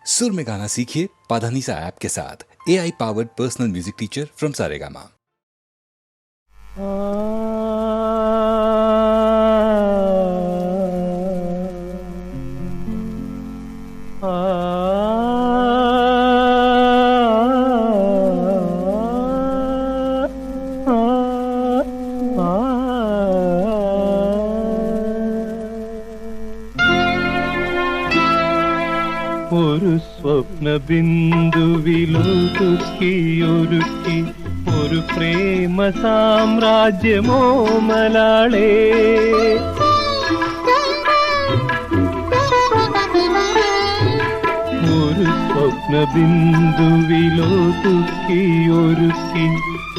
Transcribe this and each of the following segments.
सुर में गाना सीखिए पाधानीसा ऐप के साथ। AI powered personal music teacher from Saregama. ഒരു സ്വപ്ന ബിന്ദുവിലൊതുക്കിയൊരുക്കി ഒരു പ്രേമ സാമ്രാജ്യമോ മലാളേ. ഒരു സ്വപ്ന ബിന്ദുവിലൊതുക്കിയൊരുക്കി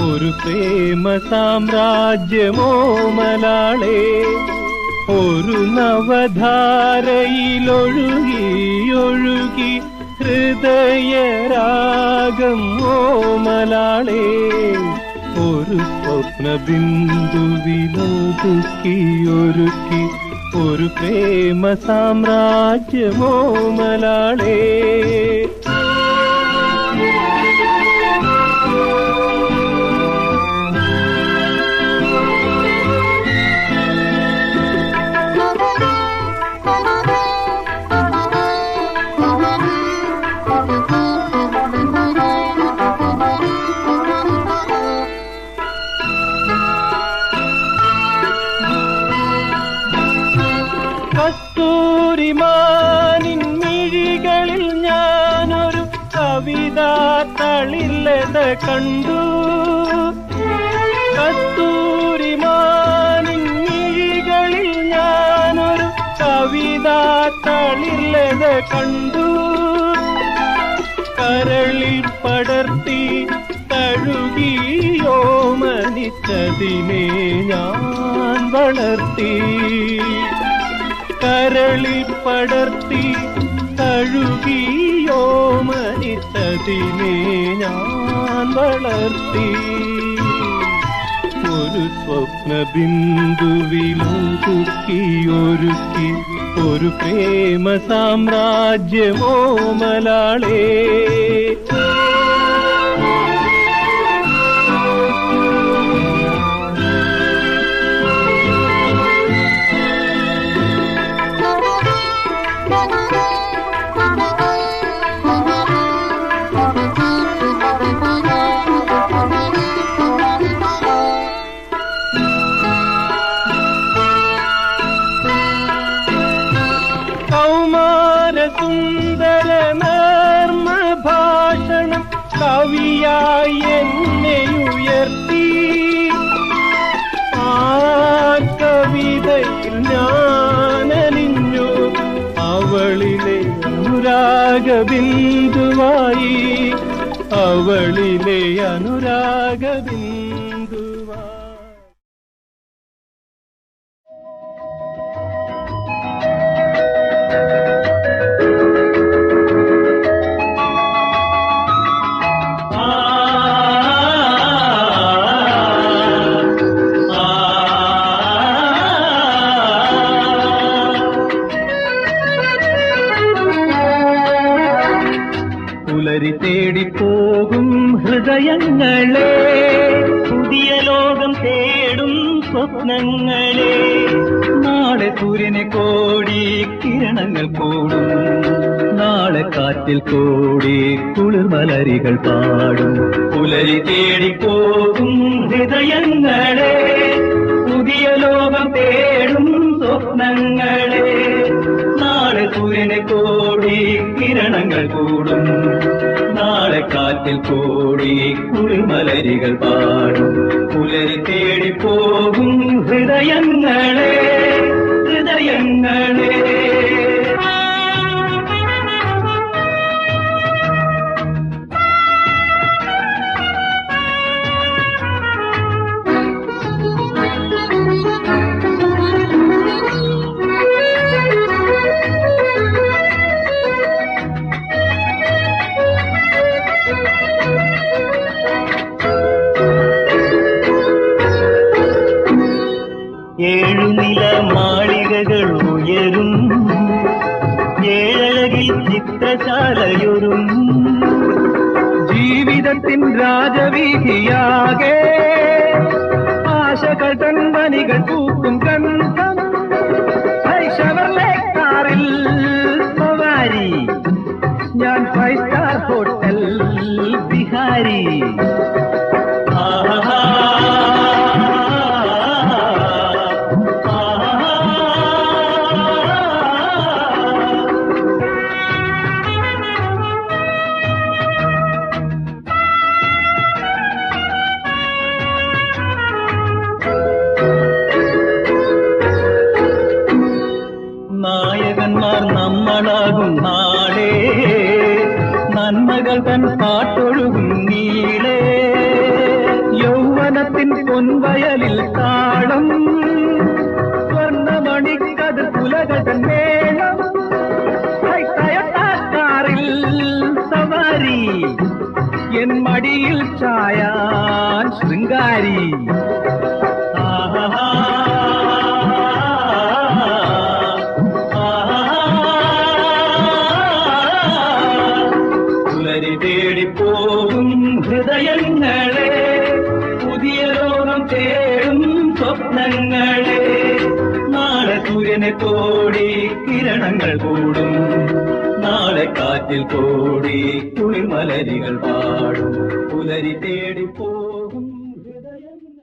ഒരു പ്രേമ സാമ്രാജ്യമോ മലാളേ. ഒരു നവധാരയിലൊഴുകി ഹൃദയരാഗം ഓമലാളേ. ഒരു സ്വപ്ന ബിന്ദുവിലൊതുക്കിയൊരുക്കി ഒരു പ്രേമ സാമ്രാജ്യമോ മലാളേ. കസ്തൂരിമാനിൻ മിഴികളിൽ ഞാനൊരു കവിത തളിലത കണ്ടു. കസ്തൂരിമാനിൻ മിഴികളിൽ ഞാനൊരു കവിത തളിലത കണ്ടു. കരളിൽ പടർത്തി തഴുകിയോ മനിച്ചതിനെ ഞാൻ വളർത്തി. കരളിൽ പടർത്തി തഴുകിയോ മനിച്ചതിനെ ഞാൻ വളർത്തി. ഒരു സ്വപ്ന ബിന്ദുവിലൊതുക്കിയൊരുക്കി ഒരു പ്രേമ സാമ്രാജ്യമോ മലാളേ. സുന്ദര നർമ്മ ഭാഷണം കവിയായി എന്നെ ഉയർത്തി. ആ കവിതയിൽ ഞാനലിഞ്ഞു അവളിലെ അനുരാഗബിന്ദുവായി. അവളിലെ അനുരാഗബിന്ദുവായി. പുലരി തേടിപ്പോകും ഹൃദയങ്ങളെ, പുതിയ ലോകം തേടും സ്വപ്നങ്ങളെ. നാളെ സൂര്യനെ കോടി കിരണങ്ങൾ കൂടും, നാളെ കാറ്റിൽ കോടി കുളിർമലരികൾ പാടും. പുലരി തേടിപ്പോകും ഹൃദയങ്ങളെ, പുതിയ ലോകം തേടും സ്വപ്നങ്ങളെ. നാളെ സൂര്യനെ കോടി കിരണങ്ങൾ കൂടും, നാളെ കാറ്റിൽ കോടി കുളിർമലരികൾ പാടും. പുലരി തേടിപ്പോകും ഹൃദയങ്ങളെ, ഹൃദയങ്ങളെ. ഏഴുനില മാളികകൾ ഉയരും അലയൊരുങ്ങും ജീവിതത്തിൻ രാജവീതിയാകെ ആശകൾ തൻവനികൾ പൂക്കും ഗന്ധം ഷവർലേക്കാറിൽ സവാരി ഞാൻ 5 സ്റ്റാർ ഹോട്ടൽ ബിഹാരി നായകന്മാർ നമ്മളാകും നാളെ നന്മകൾ തൻ പാട്ടൊഴുകും നീളെ യൗവനത്തിൻ പൊൻവയലിൽ താളം സ്വർണ്ണമണിക്കത് പുലകൻ മേളം കാറിൽ സവാരി എൻ മടിയിൽ ചായാൻ ശൃംഗാരി തേടിപ്പോകും ഹൃദയങ്ങളെ പുതിയ ലോകം തേടും സ്വപ്നങ്ങളെ നാളെ സൂര്യനെ തോടി കിരണങ്ങൾ കൂടും നാളെ കാറ്റിൽ കോടി കുളിർമലരികൾ പാടും പുലരി തേടിപ്പോകും ഹൃദയങ്ങൾ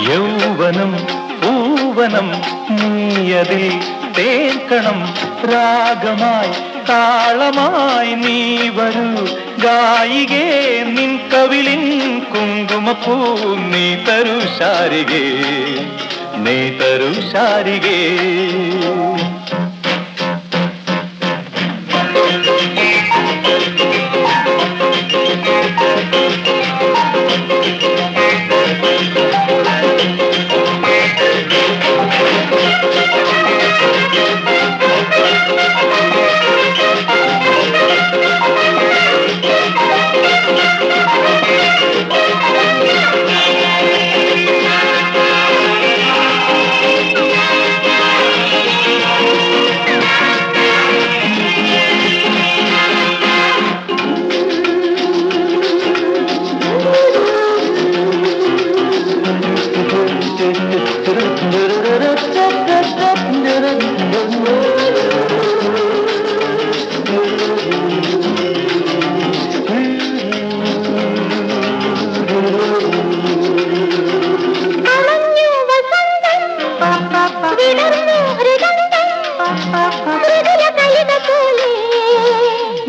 യൗവനം പൂവനം നീയതിൽ തേക്കണം രാഗമായി താളമായി നീ വരൂ ഗായികേ നിൻ കവിളിൻ കുങ്കുമപ്പൂ നീ തരൂ ശാരികേ നീ തരൂ ശാരികേ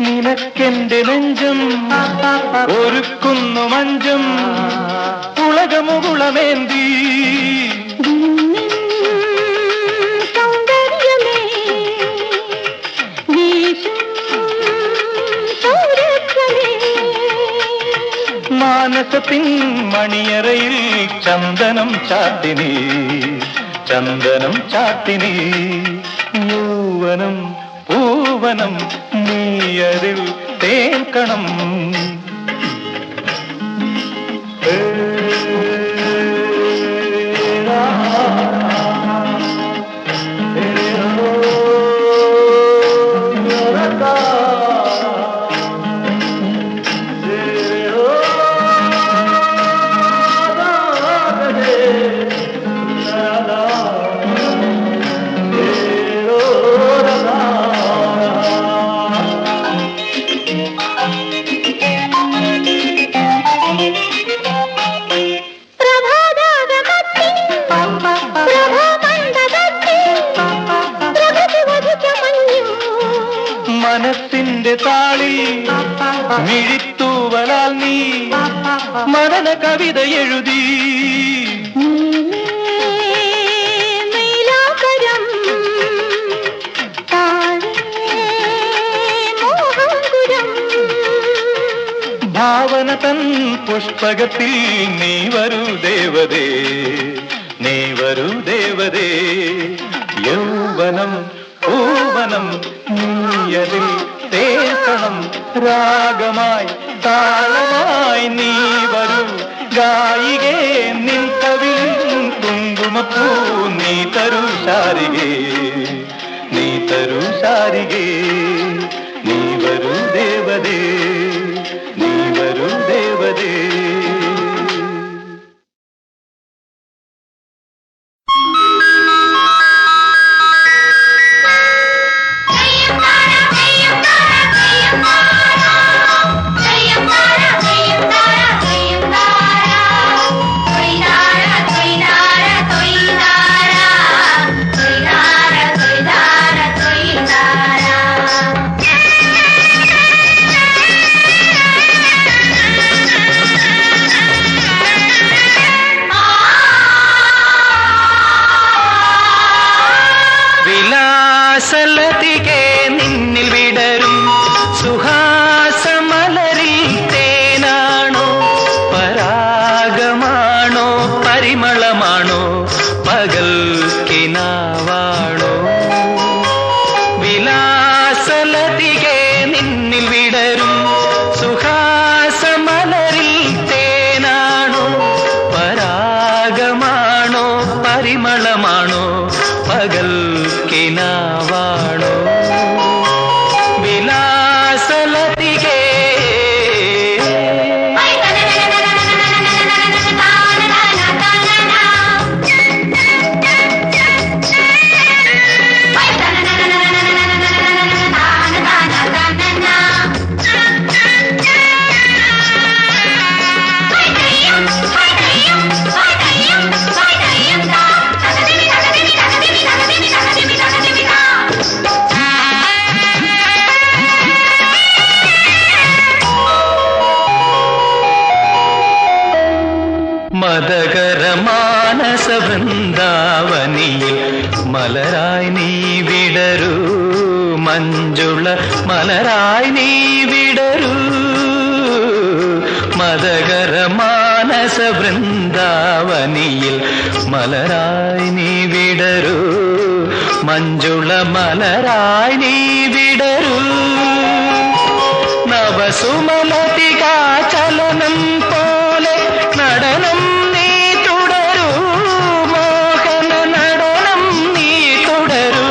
നിനക്കെന്റെ നെഞ്ചം ഒരുക്കുന്നു മഞ്ചം ഉളകമുകുളമേന്തി മാനസത്തിൻ മണിയറയിൽ ചന്ദനം ചാട്ടിനി ചന്ദനം ചാട്ടിനി യൗവനം പൂവനം നീയതിൽ തേക്കണം മനസ്സിന്റെ താളിൽ മിഴിത്തൂവലാൽ നീ മദന കവിത എഴുതി. ഭാവന തൻ പുഷ്പകത്തിൽ നീ വരൂ ദേവതേ, നീ വരൂ ദേവതേ. യൗവനം പൂവനം നീയതിൽ തേക്കണം, രാഗമായി താളമായി നീ വരൂ ഗായികേ. നിൻ കവിൽ കുങ്കുമപ്പൂ നീ തരൂ ശാരികേ, നീ തരൂ ശാരികേ. നീ വരൂ ദേവതേ, നീ വരൂ ദേവതേ. വിലാസലതികെ നിന്നിൽ വിടരും സുഹാസമലരിൽ തേനാണോ, പരാഗമാണോ, പരിമളമാണോ, പകൽ കിനാവാണോ. വിലാസലതികെ നിന്നിൽ വിടരും സുഹാസമലരിൽ തേനാണോ, പരാഗമാണോ, പരിമളമാണോ, പകൽ കിനാവാണോ. വിലാസലതികേ മദകര മാനസ വൃന്ദാവനിയിൽ മലരായി നീ വിടരൂ, മഞ്ജുള മലരായി നീ വിടരൂ. മദകര മാനസ വൃന്ദാവനിയിൽ മലരായി നീ വിടരൂ, മഞ്ജുള മലരായി നീ വിടരൂ. നവസുമലതികാ ചലനം പോലെ നടനം നീ തുടരൂ, മോഹന നടനം നീ തുടരൂ.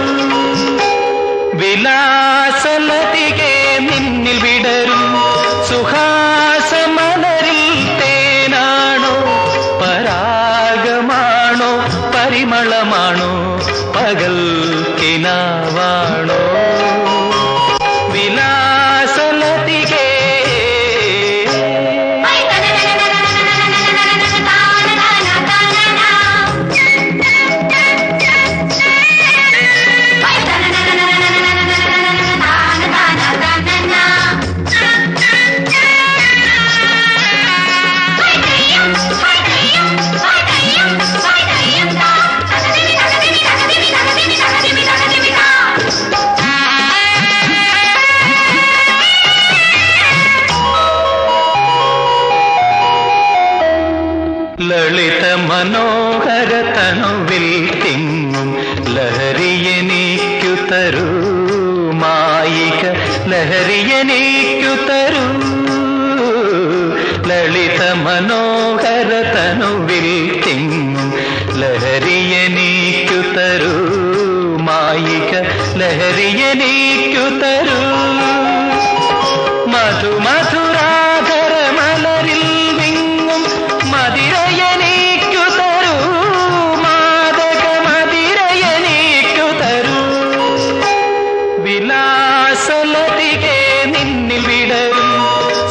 വിലാസലതികെ നിന്നിൽ വിടരും സുഹാസമലരിൽ തേനാണോ, പരാഗമാണോ, പരിമളമാണോ, പകൽ കിനാവാണോ. വിലാസലതികേ ലളിത മനോഹര തനുവിൽ തിങ്ങും ലഹരിയെനിക്കു തരൂ, മായിക ലഹരിയെനിക്കു തരൂ. ലളിത മനോഹര തനുവിൽ തിങ്ങും ലഹരിയെനിക്കു തരൂ, മായിക ലഹരിയെനിക്കു തരൂ. മധുമധുരാധര മലരിൽ വിങ്ങും മതിരയെനിക്കു തരൂ, മാദക മതിരയെനിക്കു തരൂ. വിലാസലതികെ നിന്നിൽ വിടരും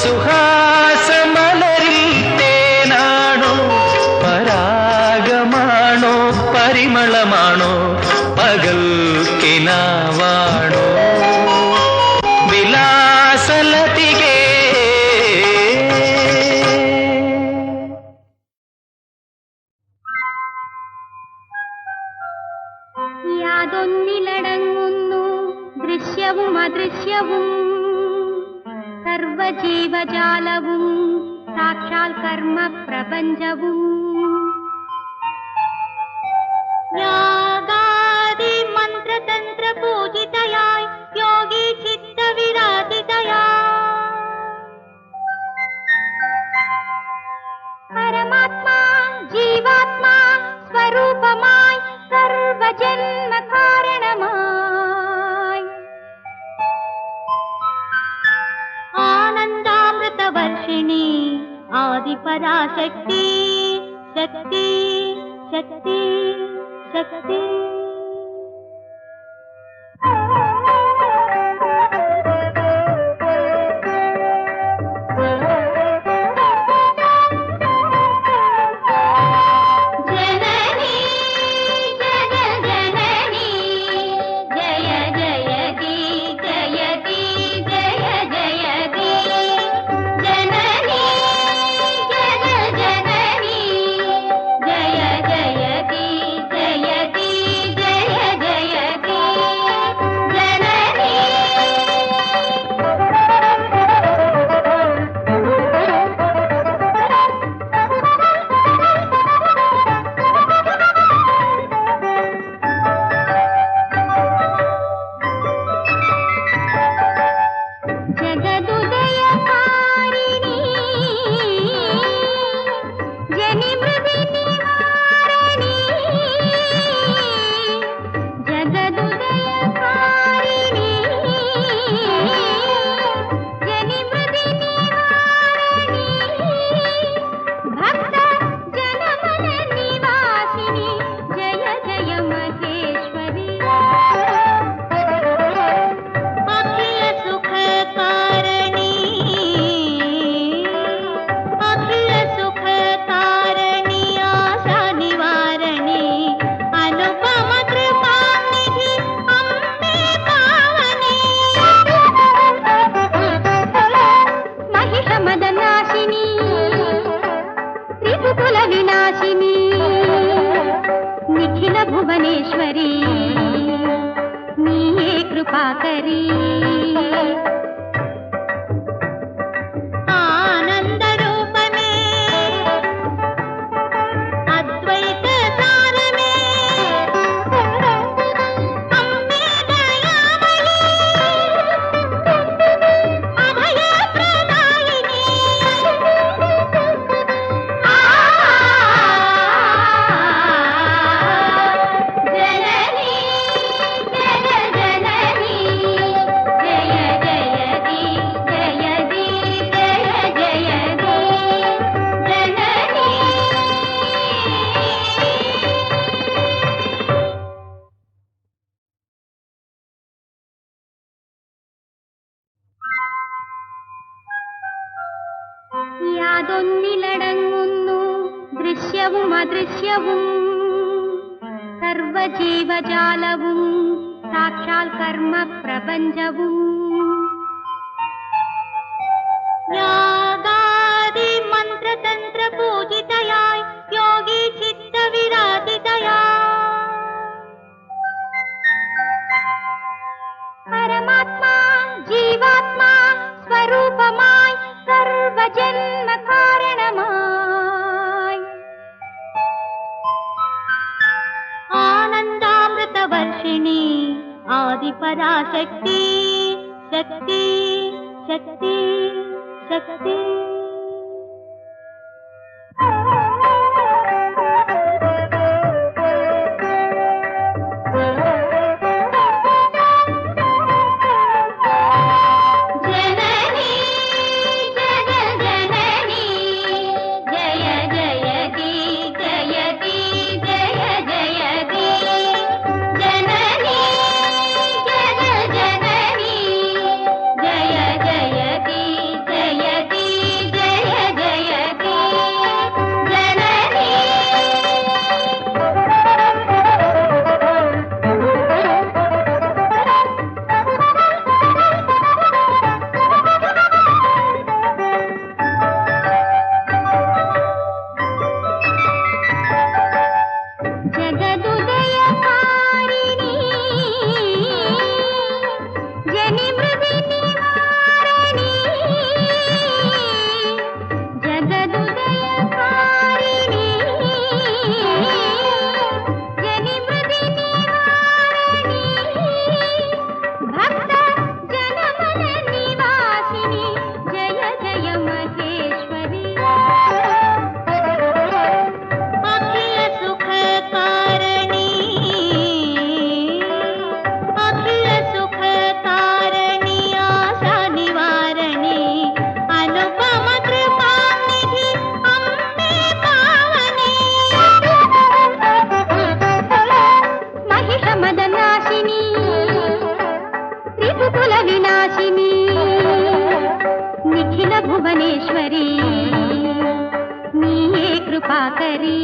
സുഹാസമലരിൽ തേനാണോ, പരാഗമാണോ, പരിമളമാണോ, പകൽ കിനാവാണോ. വിലാ യാതൊന്നിലടങ്ങുന്നു ദൃശ്യവും അദൃശ്യവും സർവജീവജാലവും സാക്ഷാൽ കർമ്മ പ്രപഞ്ചവും യാഗാദി മന്ത്രതന്ത്ര പൂജിതയായി യോഗി ചിത്തവിരാജിതയായി പരമാത്മാ ജീവാത്മാ സ്വരൂപമായി സർവജന്മ കാരണമായി ആനന്ദാമൃതവർഷിണി ആദിപരാശക്തി ശക്തി ശക്തി ശക്തി నిఖిల భువనేశ్వరి నీయే కృపాకరి ఆనంద రూపమే అద్వైత సారమే అమ్మే దయామయీ అభయ ప్రదాయిని യാതൊന്നിലടങ്ങുന്നു ദൃശ്യവും അദൃശ്യവും സർവജീവജാലവും സാക്ഷാൽ കർമ്മ പ്രപഞ്ചവും യാഗാദി മന്ത്രതന്ത്ര പൂജിതയായി യോഗി ചിത്തവിരാജിതയായി പരമാത്മാ ജീവാത്മാ സ്വരൂപമായി സർവജന്മ കാരണമായി ആനന്ദാമൃതവർഷിണി ആദിപരാശക്തി ശക്തി ശക്തി ശക്തി జయ జయ మదనాశిని త్రిపుకుల వినాశిని నిఖిల భువనేశ్వరి నీయే కృపాకరి